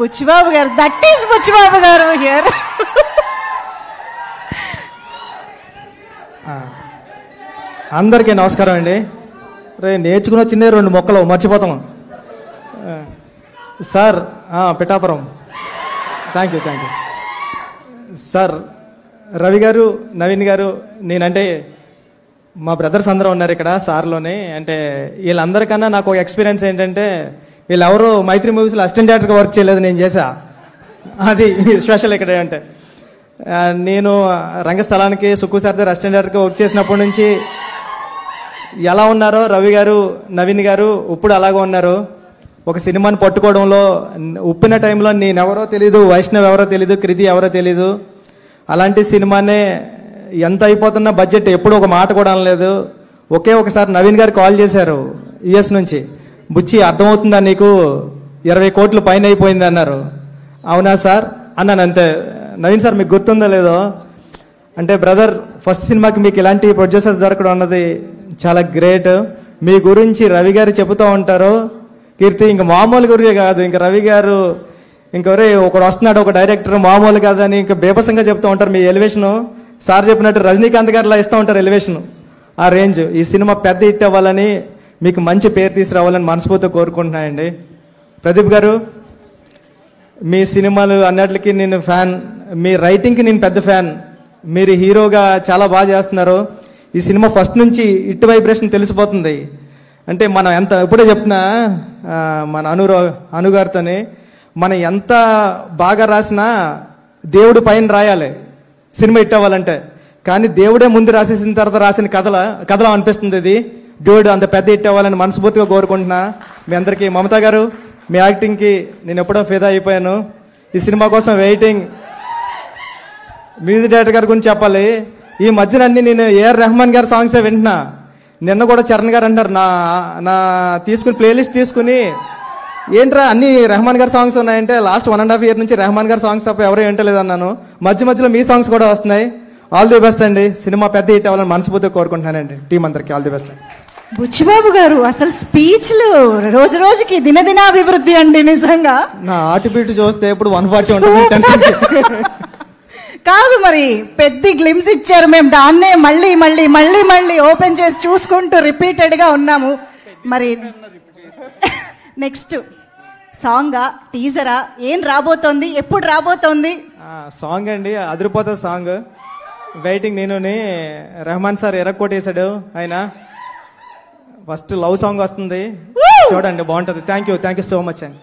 బుచ్చిబాబు గారు, that is Buchibabu గారు here. అందరికీ నమస్కారం అండి. నేర్చుకున్న చిన్న 2 మొక్కలు మర్చిపోతాము sir. Pithapuram. Thank you sir. Ravi garu, Naveen గారు, నేనంటే మా బ్రదర్స్ అందరూ ఉన్నారు ఇక్కడ సార్లోనే. అంటే వీళ్ళందరికన్నా నాకు ఒక ఎక్స్పీరియన్స్ ఏంటంటే, వీళ్ళెవరూ మైత్రి మూవీస్లో అసిస్టెంట్ డైరెక్టర్గా వర్క్ చేయలేదు, నేను చేశా. అది స్పెషల్ ఇక్కడ. అంటే నేను రంగస్థలానికి సుక్కు సార్ దగ్గర అసిస్టెంట్ డైరెక్టర్గా వర్క్ చేసినప్పటి నుంచి ఎలా ఉన్నారో రవి గారు, నవీన్ గారు ఇప్పుడు అలాగే ఉన్నారు. ఒక సినిమాని పట్టుకోవడంలో ఉప్పిన టైంలో నేనెవరో తెలీదు, వైష్ణవ్ ఎవరో తెలీదు, కృతి ఎవరో తెలీదు. అలాంటి సినిమానే ఎంత అయిపోతున్నా బడ్జెట్ ఎప్పుడు ఒక మాట కూడా అనలేదు. ఒకసారి నవీన్ గారు కాల్ చేశారు యుఎస్ నుంచి. బుచ్చి అర్థమవుతుందా నీకు, 20 కోట్లు పైన అయిపోయింది అన్నారు. అవునా సార్ అన్నాను. అంతే. నవీన్ సార్ మీకు గుర్తుందో లేదో అంటే, బ్రదర్ ఫస్ట్ సినిమాకి మీకు ఇలాంటి ప్రొడ్యూసర్ దొరకడం అన్నది చాలా గ్రేట్. మీ గురించి రవి గారు చెబుతూ ఉంటారు. కీర్తి ఇంక మామూలు గురి కాదు, ఇంకా రవి గారు ఇంకొరే ఒకడు వస్తున్నాడు, ఒక డైరెక్టర్ మామూలు కాదని ఇంకా బేపసంగా చెప్తూ ఉంటారు. మీ ఎలివేషను సార్ చెప్పినట్టు రజనీకాంత్ గారిలా ఇస్తూ ఉంటారు ఎలివేషన్, ఆ రేంజ్. ఈ సినిమా పెద్ద హిట్ అవ్వాలని, మీకు మంచి పేరు తీసుకురావాలని మనస్ఫూర్తిగా కోరుకుంటున్నానండి. ప్రదీప్ గారు, మీ సినిమాలు అన్నిటికీ నేను ఫ్యాన్, మీ రైటింగ్కి నేను పెద్ద ఫ్యాన్. మీరు హీరోగా చాలా బాగా చేస్తున్నారు. ఈ సినిమా ఫస్ట్ నుంచి హిట్ వైబ్రేషన్ తెలిసిపోతుంది. అంటే మనం ఎంత, ఇప్పుడే చెప్తున్నా మన అనుగారితోని, మనం ఎంత బాగా రాసినా దేవుడు పైన రాయాలి సినిమా హిట్ అవ్వాలంటే. కానీ దేవుడే ముందు రాసేసిన తర్వాత రాసిన కథలా అనిపిస్తుంది ఇది. దేవుడు అంత పెద్ద హిట్ అవ్వాలని మనస్ఫూర్తిగా కోరుకుంటున్నా. మీ అందరికీ. మమతా గారు, మీ యాక్టింగ్కి నేను ఎప్పుడో ఫిదా అయిపోయాను. ఈ సినిమా కోసం వెయిటింగ్. మ్యూజిక్ డైరెక్టర్ గారి గురించి చెప్పాలి. ఈ మధ్యన అన్ని నేను ఏఆర్ రెహమాన్ గారి సాంగ్సే వింటున్నా. నిన్న కూడా చరణ్ గారు అంటారు, నా తీసుకుని ప్లేలిస్ట్ తీసుకుని, ఏంట్రా అన్ని రెహమాన్ గారి సాంగ్స్ ఉన్నాయంటే, లాస్ట్ 1.5 year నుంచి రెహమాన్ గారి సాంగ్స్ తప్ప ఎవరూ వింటలేదు అన్నాను. మధ్యలో మీ సాంగ్స్ కూడా వస్తున్నాయి. ఆల్ ది బెస్ట్ అండి. సినిమా పెద్ద హిట్ అవ్వాలని మనస్ఫూర్తిగా కోరుకుంటున్నానండి. టీం అందరికీ ఆల్ ది బెస్ట్. బుచ్చిబాబు గారు, అసలు స్పీచ్లు రోజు రోజుకి దినదినాభివృద్ధి అండి. నిజంగా నా ఆర్టిబీట్ చూస్తే ఇప్పుడు 140 ఉంటుంది. కాదు, మరి పెద్ద గ్లిమ్స్ ఇచ్చారు. మేము దాన్నే మళ్ళీ మళ్ళీ మళ్ళీ మళ్ళీ ఓపెన్ చేసి చూసుకుంటూ రిపీటెడ్ గా ఉన్నాము. మరి నెక్స్ట్ సాంగా, టీజరా, ఏం రాబోతోంది, ఎప్పుడు రాబోతోంది? సాంగ్ అండి, అదిరిపోతుంది సాంగ్. వెయిటింగ్. నేను రెహమాన్ సార్ ఎరక్కొట్టేశాడు. ఆయన ఫస్ట్ లవ్ సాంగ్ వస్తుంది, చూడండి బాగుంటుంది. థ్యాంక్ యూ సో మచ్ అండి.